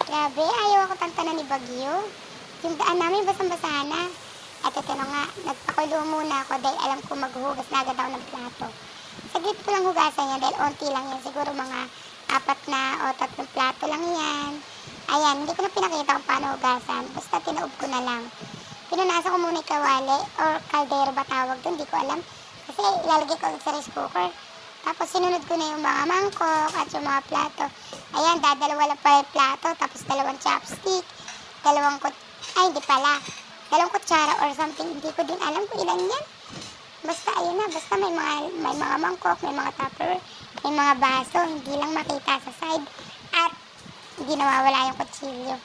Grabe, ayaw ako tantanan ni Bagyo. Yung daan namin basang-basa na. At ito na nga, nagpakulo muna ako dahil alam ko maghuhugas na agad ako ng plato. Saglit ko lang hugasan yan dahil onti lang yan. Siguro mga 4 na o 3 plato lang yan. Ayan, hindi ko na pinakita kung paano hugasan. Basta tinaob ko na lang. Pinunasan ko muna yung kawali or kaldero ba tawag doon, hindi ko alam. Kasi ilalagay ko sa rice cooker. Tapos sinunod ko na yung mga mangkok at yung mga plato. Ayan, dadalawa lang pa yung plato. Tapos 2 chopstick. 2 hindi pala. 2 kutsara or something. Hindi ko din alam kung ilan yan. Basta ayun na. Basta may mga mangkok, may mga tupper, may mga baso. Hindi lang makita sa side. At hindi nawawala yung kutsilyo.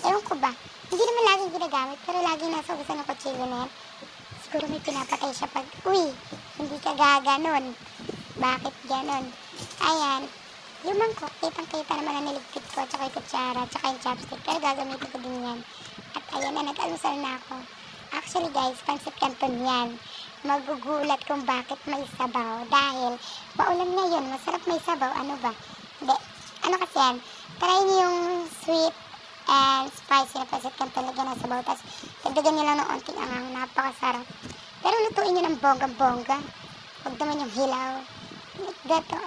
Ewan ko ba? Hindi naman laging ginagamit. Pero laging nasa ubusan yung kutsilyo na yan. Siguro may pinapatay siya pag, uy, hindi ka gaganon. Bakit ganon? Ayan. Yung mangkok, kitang-kita naman na niligpit ko, tsaka yung kutsara, tsaka yung chopstick. Pero gagamitin ko din yan. At ayan na, nag-alusal na ako. Actually guys, pancit canton yan. Magugulat kung bakit may sabaw. Dahil, maulan ngayon, masarap may sabaw. Ano ba? Hindi. Ano kasi yan? Try niyo yung sweet and spicy na pancit canton. Lagyan ng sabaw. Tapos, dagdagan nyo lang ng onting angang. Napakasarap. Pero lutuin nyo ng bongga-bongga. Huwag naman yung hilaw. Gato,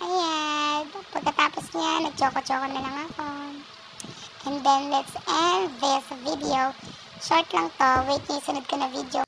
ayan. Pagkatapos niya, nag-choco-choco na lang ako. And then, let's end this video. Short lang to. Wait nyo, sunod ko na video.